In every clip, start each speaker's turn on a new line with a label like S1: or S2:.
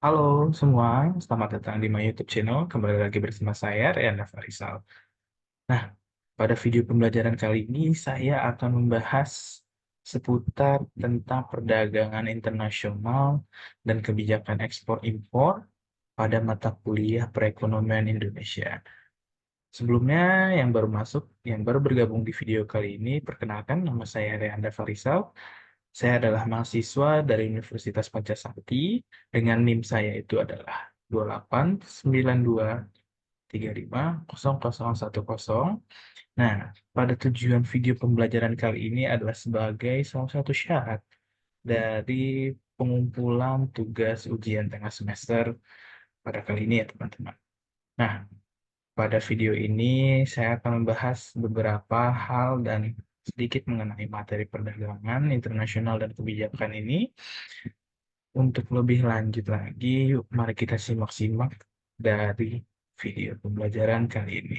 S1: Halo semua, selamat datang di my YouTube channel. Kembali lagi bersama saya, Riana Farisal. Nah, pada video pembelajaran kali ini saya akan membahas seputar tentang perdagangan internasional dan kebijakan ekspor-impor pada mata kuliah perekonomian Indonesia. Sebelumnya, yang baru bergabung di video kali ini, perkenalkan nama saya Riana Farisal. Saya adalah mahasiswa dari Universitas Pancasakti dengan NIM saya itu adalah 2892350010. Nah, pada tujuan video pembelajaran kali ini adalah sebagai salah satu syarat dari pengumpulan tugas ujian tengah semester pada kali ini ya teman-teman. Nah, pada video ini saya akan membahas beberapa hal dan sedikit mengenai materi perdagangan internasional dan kebijakan ini. Untuk lebih lanjut lagi, yuk mari kita simak-simak dari video pembelajaran kali ini.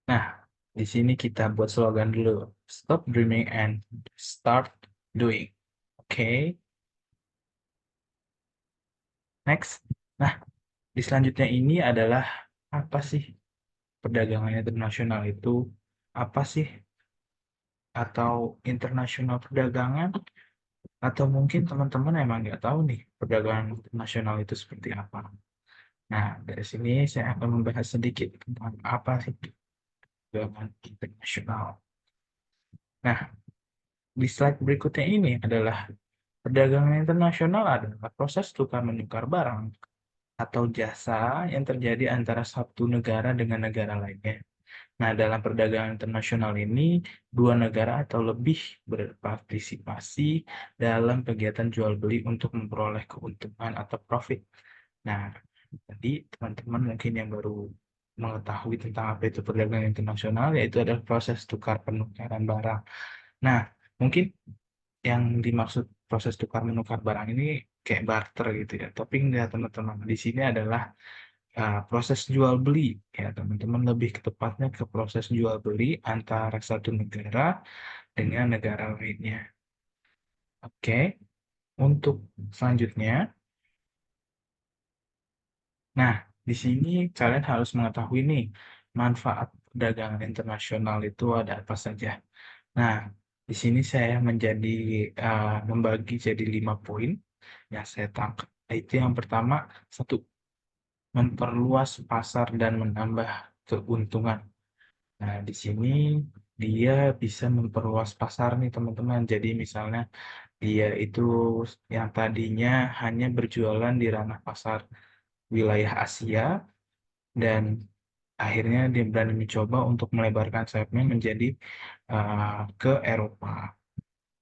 S1: Nah, di sini kita buat slogan dulu. Stop dreaming and start doing. Oke, next. Nah, di selanjutnya ini adalah apa sih perdagangan internasional itu? Apa sih? Atau internasional perdagangan? Atau mungkin teman-teman emang nggak tahu nih perdagangan internasional itu seperti apa. Nah, dari sini saya akan membahas sedikit tentang apa sih perdagangan internasional. Nah, di slide berikutnya ini adalah perdagangan internasional adalah proses tukar menukar barang atau jasa yang terjadi antara satu negara dengan negara lainnya. Nah, dalam perdagangan internasional ini, dua negara atau lebih berpartisipasi dalam kegiatan jual beli untuk memperoleh keuntungan atau profit. Nah, tadi teman-teman mungkin yang baru mengetahui tentang apa itu perdagangan internasional, yaitu adalah proses tukar penukaran barang. Nah, mungkin yang dimaksud proses tukar menukar barang ini kayak barter gitu ya. Tapi enggak teman-teman. Di sini adalah proses jual beli ya teman-teman, lebih tepatnya ke proses jual beli antara satu negara dengan negara lainnya. Oke, untuk selanjutnya, nah di sini kalian harus mengetahui nih manfaat perdagangan internasional itu ada apa saja. Nah, di sini saya membagi jadi 5 poin yang saya tangkap. Itu yang pertama, satu, memperluas pasar dan menambah keuntungan. Nah, di sini dia bisa memperluas pasar nih teman-teman. Jadi misalnya dia itu yang tadinya hanya berjualan di ranah pasar wilayah Asia dan akhirnya dia berani mencoba untuk melebarkan sayapnya menjadi ke Eropa.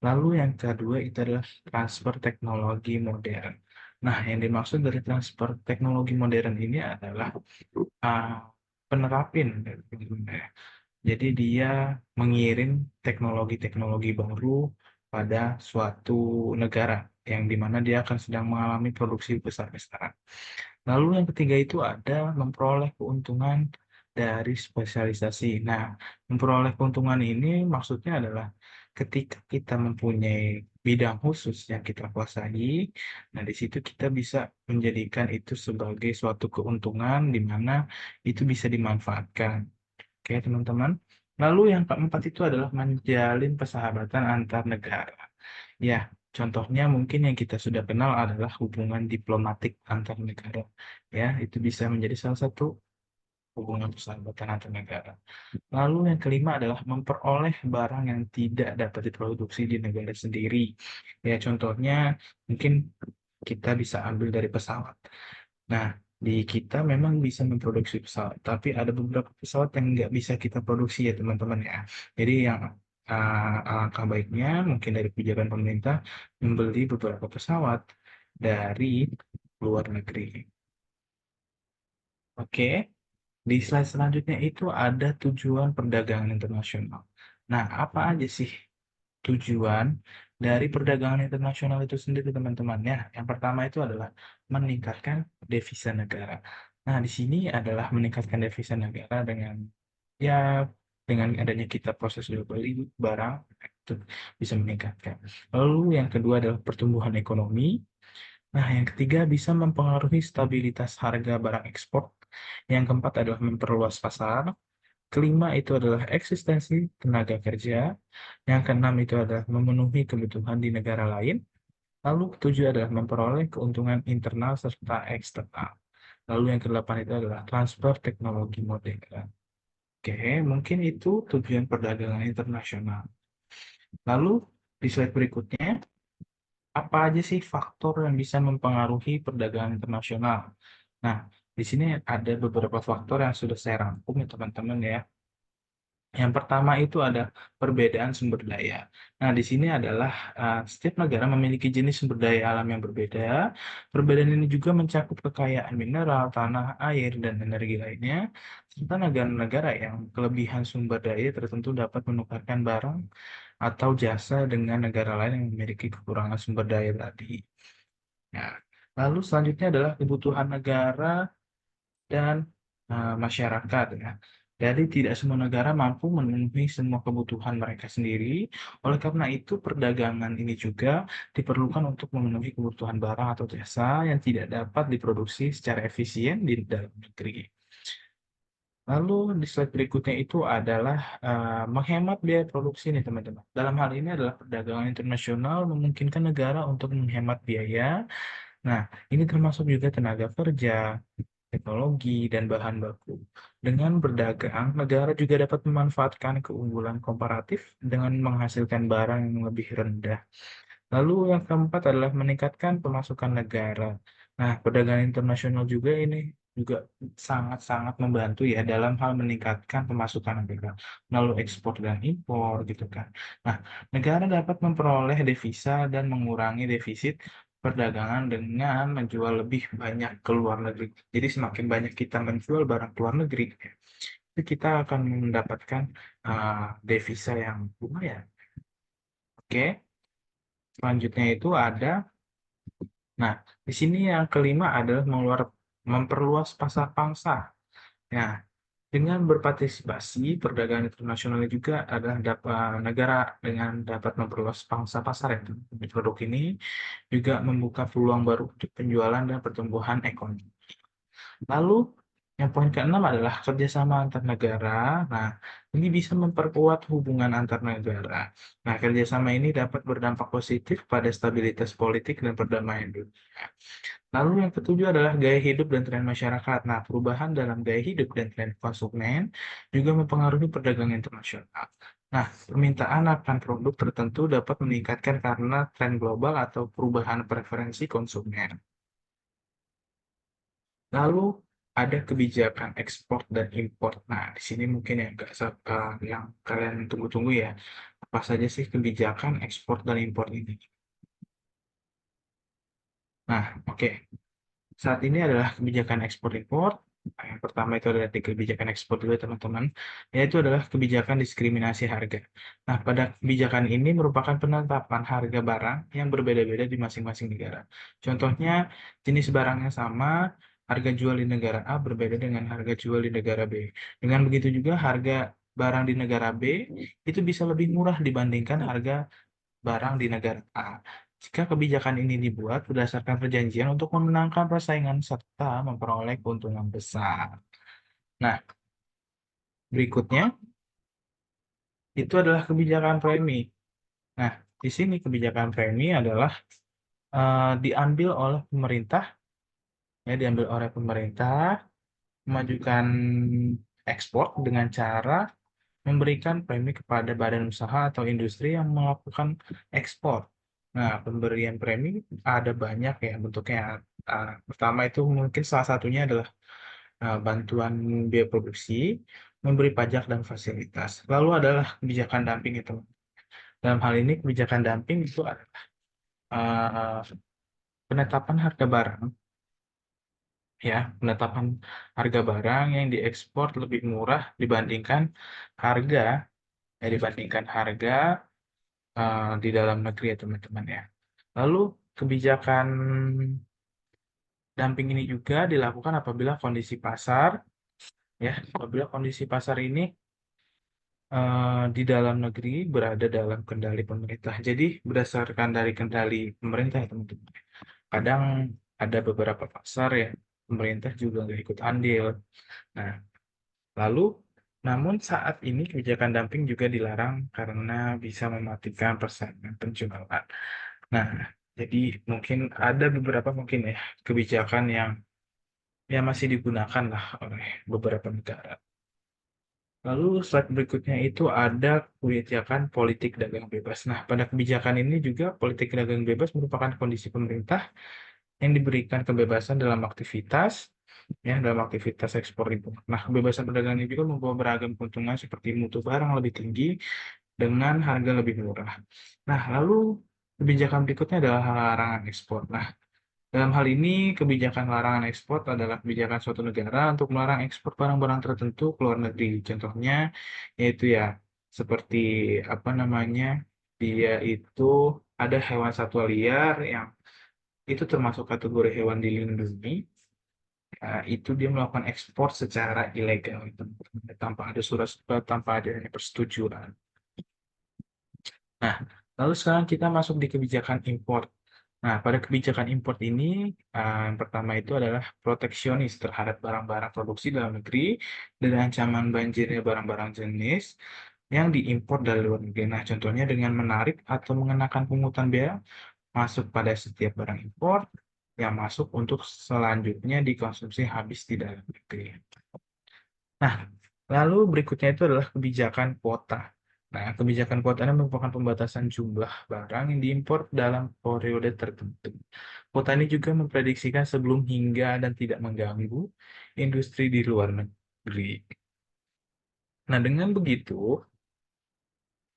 S1: Lalu yang kedua itu adalah transfer teknologi modern. Nah, yang dimaksud dari transfer teknologi modern ini adalah uh, penerapin. Jadi dia mengirim teknologi-teknologi baru pada suatu negara yang dimana dia akan sedang mengalami produksi besar-besaran. Lalu yang ketiga itu ada memperoleh keuntungan dari spesialisasi. Nah, memperoleh keuntungan ini maksudnya adalah ketika kita mempunyai bidang khusus yang kita kuasai, nah di situ kita bisa menjadikan itu sebagai suatu keuntungan di mana itu bisa dimanfaatkan. Oke, teman-teman. Lalu yang keempat itu adalah menjalin persahabatan antar negara. Ya, contohnya mungkin yang kita sudah kenal adalah hubungan diplomatik antar negara. Ya, itu bisa menjadi salah satu hubungan persahabatan antar negara. Lalu yang kelima adalah memperoleh barang yang tidak dapat diproduksi di negara sendiri. Ya, contohnya mungkin kita bisa ambil dari pesawat. Nah, di kita memang bisa memproduksi pesawat, tapi ada beberapa pesawat yang nggak bisa kita produksi ya teman-teman ya. Jadi yang alangkah baiknya mungkin dari kebijakan pemerintah membeli beberapa pesawat dari luar negeri. Oke, di slide selanjutnya itu ada tujuan perdagangan internasional. Nah, apa aja sih tujuan dari perdagangan internasional itu sendiri teman-teman ya? Yang pertama itu adalah meningkatkan devisa negara. Nah, di sini adalah meningkatkan devisa negara dengan ya dengan adanya kita proses jual beli barang itu bisa meningkatkan. Lalu yang kedua adalah pertumbuhan ekonomi. Nah, yang ketiga bisa mempengaruhi stabilitas harga barang ekspor. Yang keempat adalah memperluas pasar. Kelima itu adalah eksistensi tenaga kerja. Yang keenam itu adalah memenuhi kebutuhan di negara lain. Lalu ketujuh adalah memperoleh keuntungan internal serta eksternal. Lalu yang kedelapan itu adalah transfer teknologi modern. Oke, mungkin itu tujuan perdagangan internasional. Lalu di slide berikutnya, apa aja sih faktor yang bisa mempengaruhi perdagangan internasional? Nah, di sini ada beberapa faktor yang sudah saya rangkum ya teman-teman ya. Yang pertama itu ada perbedaan sumber daya. Nah, di sini adalah setiap negara memiliki jenis sumber daya alam yang berbeda. Perbedaan ini juga mencakup kekayaan mineral, tanah, air, dan energi lainnya. Serta negara-negara yang kelebihan sumber daya tertentu dapat menukarkan barang atau jasa dengan negara lain yang memiliki kekurangan sumber daya tadi. Nah, lalu selanjutnya adalah kebutuhan negara dan masyarakat ya. Jadi tidak semua negara mampu memenuhi semua kebutuhan mereka sendiri. Oleh karena itu, perdagangan ini juga diperlukan untuk memenuhi kebutuhan barang atau jasa yang tidak dapat diproduksi secara efisien di dalam negeri. Lalu di slide berikutnya itu adalah menghemat biaya produksi nih teman-teman. Dalam hal ini adalah perdagangan internasional memungkinkan negara untuk menghemat biaya. Nah, ini termasuk juga tenaga kerja, teknologi, dan bahan baku. Dengan berdagang, negara juga dapat memanfaatkan keunggulan komparatif dengan menghasilkan barang yang lebih rendah. Lalu yang keempat adalah meningkatkan pemasukan negara. Nah, perdagangan internasional juga ini juga sangat-sangat membantu ya dalam hal meningkatkan pemasukan negara melalui ekspor dan impor gitu kan. Nah, negara dapat memperoleh devisa dan mengurangi defisit perdagangan dengan menjual lebih banyak ke luar negeri. Jadi semakin banyak kita menjual barang ke luar negeri, itu kita akan mendapatkan devisa yang lumayan. Oke, selanjutnya itu ada. Nah, di sini yang kelima adalah memperluas pasar pangsa. Nah, dengan berpartisipasi, perdagangan internasional juga adalah negara dengan dapat memperluas pangsa pasar ya. Di produk ini juga membuka peluang baru untuk penjualan dan pertumbuhan ekonomi. Lalu, yang poin keenam adalah kerjasama antar negara. Nah, ini bisa memperkuat hubungan antar negara. Nah, kerjasama ini dapat berdampak positif pada stabilitas politik dan perdamaian dunia. Lalu yang ketujuh adalah gaya hidup dan tren masyarakat. Nah, perubahan dalam gaya hidup dan tren konsumen juga mempengaruhi perdagangan internasional. Nah, permintaan akan produk tertentu dapat meningkatkan karena tren global atau perubahan preferensi konsumen. Lalu ada kebijakan ekspor dan impor. Nah, di sini mungkin yang kalian tunggu-tunggu ya. Apa saja sih kebijakan ekspor dan impor ini? Nah, oke. Saat ini adalah kebijakan ekspor impor. Nah, yang pertama itu adalah kebijakan ekspor dulu ya, teman-teman, yaitu adalah kebijakan diskriminasi harga. Nah, pada kebijakan ini merupakan penetapan harga barang yang berbeda-beda di masing-masing negara. Contohnya, jenis barangnya sama, harga jual di negara A berbeda dengan harga jual di negara B. Dengan begitu juga harga barang di negara B itu bisa lebih murah dibandingkan harga barang di negara A. Jika kebijakan ini dibuat berdasarkan perjanjian untuk memenangkan persaingan serta memperoleh keuntungan besar. Nah, berikutnya itu adalah kebijakan premi. Nah, di sini kebijakan premi adalah diambil oleh pemerintah, ya diambil oleh pemerintah memajukan ekspor dengan cara memberikan premi kepada badan usaha atau industri yang melakukan ekspor. Nah, pemberian premi ada banyak ya bentuknya. Pertama itu mungkin salah satunya adalah bantuan biaya produksi, memberi pajak dan fasilitas. Lalu adalah kebijakan dumping itu. Dalam hal ini kebijakan dumping itu adalah uh, penetapan harga barang, ya, penetapan harga barang yang diekspor lebih murah harga dibandingkan harga di dalam negeri ya teman-teman ya. Lalu kebijakan dumping ini juga dilakukan apabila kondisi pasar ini di dalam negeri berada dalam kendali pemerintah. Jadi berdasarkan dari kendali pemerintah ya teman-teman. Kadang ada beberapa pasar ya pemerintah juga nggak ikut andil. Nah, lalu namun saat ini kebijakan dumping juga dilarang karena bisa mematikan persaingan penjualan. Nah, jadi mungkin ada beberapa mungkin ya kebijakan yang ya masih digunakan lah oleh beberapa negara. Lalu slide berikutnya itu ada kebijakan politik dagang bebas. Nah, pada kebijakan ini juga politik dagang bebas merupakan kondisi pemerintah yang diberikan kebebasan dalam aktivitas ekspor impor. Nah, kebebasan perdagangan ini juga membawa beragam keuntungan seperti mutu barang lebih tinggi dengan harga lebih murah. Nah, lalu kebijakan berikutnya adalah larangan ekspor. Nah, dalam hal ini, kebijakan larangan ekspor adalah kebijakan suatu negara untuk melarang ekspor barang-barang tertentu ke luar negeri. Contohnya, yaitu ya, seperti apa namanya, dia itu ada hewan satwa liar yang itu termasuk kategori hewan dilindungi. Itu dia melakukan ekspor secara ilegal, itu, tanpa adanya persetujuan. Nah, lalu sekarang kita masuk di kebijakan impor. Nah, pada kebijakan impor ini, yang pertama itu adalah proteksionis terhadap barang-barang produksi dalam negeri dan ancaman banjirnya barang-barang jenis yang diimpor dari luar negeri. Nah, contohnya dengan menarik atau mengenakan pungutan bea masuk pada setiap barang impor yang masuk untuk selanjutnya dikonsumsi habis di dalam negeri. Nah, lalu berikutnya itu adalah kebijakan kuota. Nah, kebijakan kuota ini merupakan pembatasan jumlah barang yang diimpor dalam periode tertentu. Kuota ini juga memprediksikan sebelum hingga dan tidak mengganggu industri di luar negeri. Nah, dengan begitu,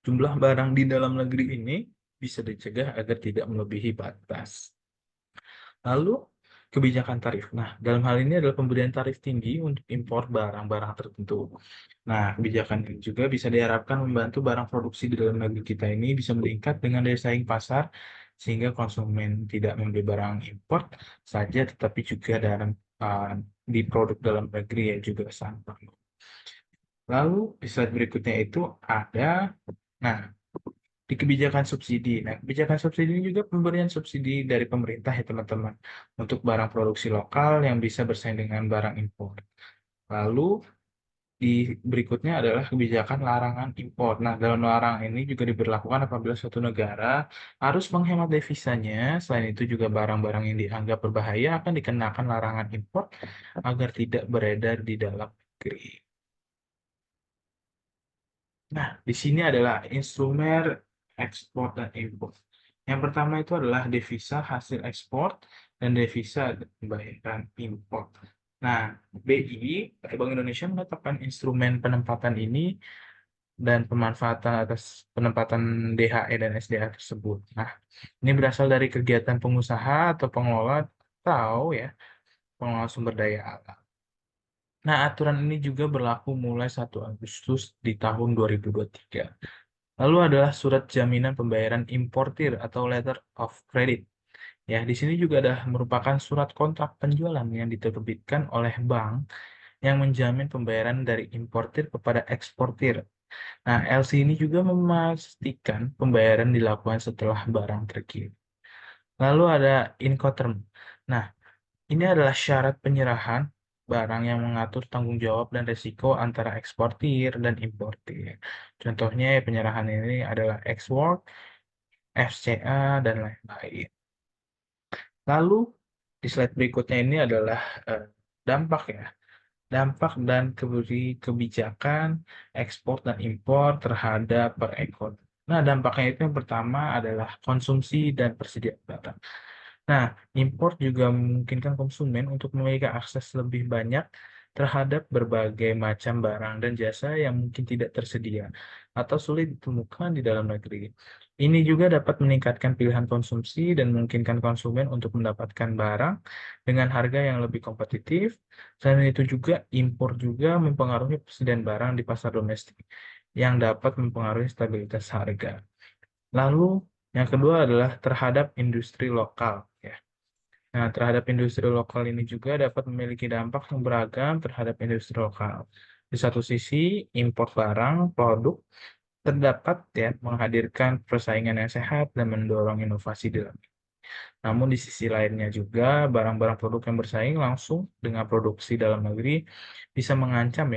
S1: jumlah barang di dalam negeri ini bisa dicegah agar tidak melebihi batas. Lalu, kebijakan tarif. Nah, dalam hal ini adalah pemberian tarif tinggi untuk impor barang-barang tertentu. Nah, kebijakan ini juga bisa diharapkan membantu barang produksi di dalam negeri kita ini bisa meningkat dengan daya saing pasar, sehingga konsumen tidak membeli barang impor saja, tetapi juga di produk dalam negeri ya juga sama. Lalu, di slide berikutnya itu ada, nah, di kebijakan subsidi. Nah, kebijakan subsidi ini juga pemberian subsidi dari pemerintah ya teman-teman untuk barang produksi lokal yang bisa bersaing dengan barang impor. Lalu di berikutnya adalah kebijakan larangan impor. Nah, dalam larangan ini juga diberlakukan apabila suatu negara harus menghemat devisanya. Selain itu juga barang-barang yang dianggap berbahaya akan dikenakan larangan impor agar tidak beredar di dalam negeri. Nah, di sini adalah instrumen ekspor dan impor. Yang pertama itu adalah devisa hasil ekspor dan devisa pembayaran impor. Nah, BI, Bank Indonesia menetapkan instrumen penempatan ini dan pemanfaatan atas penempatan DHE dan SDA tersebut. Nah, ini berasal dari kegiatan pengusaha atau pengelola ya, pengelola sumber daya alam. Nah, aturan ini juga berlaku mulai 1 Agustus di tahun 2023. Lalu adalah surat jaminan pembayaran importir atau letter of credit. Ya, di sini juga ada merupakan surat kontrak penjualan yang diterbitkan oleh bank yang menjamin pembayaran dari importir kepada eksportir. Nah, LC ini juga memastikan pembayaran dilakukan setelah barang terkirim. Lalu ada Incoterm. Nah, ini adalah syarat penyerahan barang yang mengatur tanggung jawab dan risiko antara eksportir dan importir. Contohnya penyerahan ini adalah Ex-Work, FCA, dan lain-lain. Lalu di slide berikutnya ini adalah dampak ya. Dampak dan kebijakan ekspor dan impor terhadap perekonomian. Nah, dampaknya itu yang pertama adalah konsumsi dan persediaan barang. Nah, impor juga memungkinkan konsumen untuk memiliki akses lebih banyak terhadap berbagai macam barang dan jasa yang mungkin tidak tersedia atau sulit ditemukan di dalam negeri. Ini juga dapat meningkatkan pilihan konsumsi dan memungkinkan konsumen untuk mendapatkan barang dengan harga yang lebih kompetitif. Selain itu juga impor juga mempengaruhi persediaan barang di pasar domestik yang dapat mempengaruhi stabilitas harga. Lalu yang kedua adalah terhadap industri lokal ya. Nah, terhadap industri lokal ini juga dapat memiliki dampak yang beragam terhadap industri lokal. Di satu sisi, impor barang, produk terdapat ya menghadirkan persaingan yang sehat dan mendorong inovasi di dalam. Namun di sisi lainnya juga barang-barang produk yang bersaing langsung dengan produksi dalam negeri bisa mengancam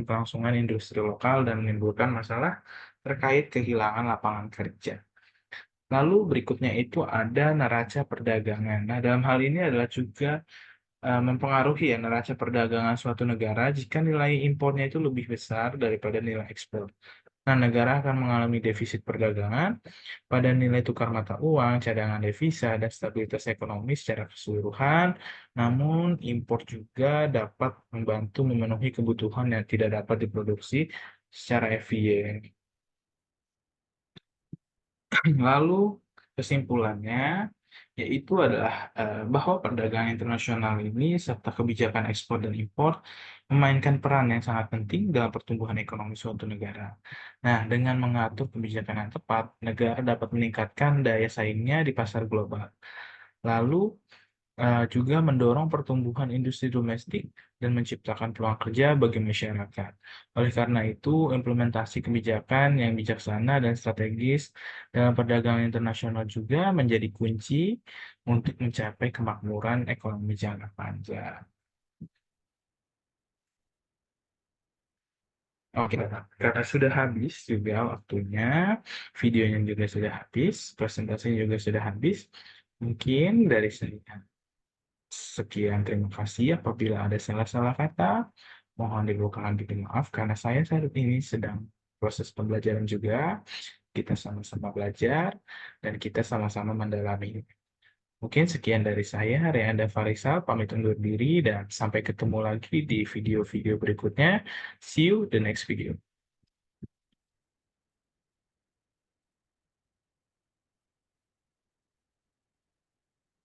S1: kelangsungan industri lokal dan menimbulkan masalah terkait kehilangan lapangan kerja. Lalu berikutnya itu ada neraca perdagangan. Nah, dalam hal ini adalah juga mempengaruhi ya neraca perdagangan suatu negara jika nilai impornya itu lebih besar daripada nilai ekspor. Nah, negara akan mengalami defisit perdagangan pada nilai tukar mata uang, cadangan devisa, dan stabilitas ekonomi secara keseluruhan. Namun, impor juga dapat membantu memenuhi kebutuhan yang tidak dapat diproduksi secara efisien. Lalu, kesimpulannya yaitu adalah bahwa perdagangan internasional ini serta kebijakan ekspor dan impor memainkan peran yang sangat penting dalam pertumbuhan ekonomi suatu negara. Nah, dengan mengatur kebijakan yang tepat, negara dapat meningkatkan daya saingnya di pasar global. Lalu juga mendorong pertumbuhan industri domestik dan menciptakan peluang kerja bagi masyarakat. Oleh karena itu, implementasi kebijakan yang bijaksana dan strategis dalam perdagangan internasional juga menjadi kunci untuk mencapai kemakmuran ekonomi jangka panjang. Oke, karena sudah habis juga waktunya, videonya juga sudah habis, presentasinya juga sudah habis. Mungkin dari saya sekian, terima kasih. Apabila ada salah-salah kata, mohon dibukakan pintu maaf karena saya saat ini sedang proses pembelajaran juga. Kita sama-sama belajar dan kita sama-sama mendalami. Mungkin sekian dari saya, Reanda Farisal, pamit undur diri dan sampai ketemu lagi di video-video berikutnya. See you the next video.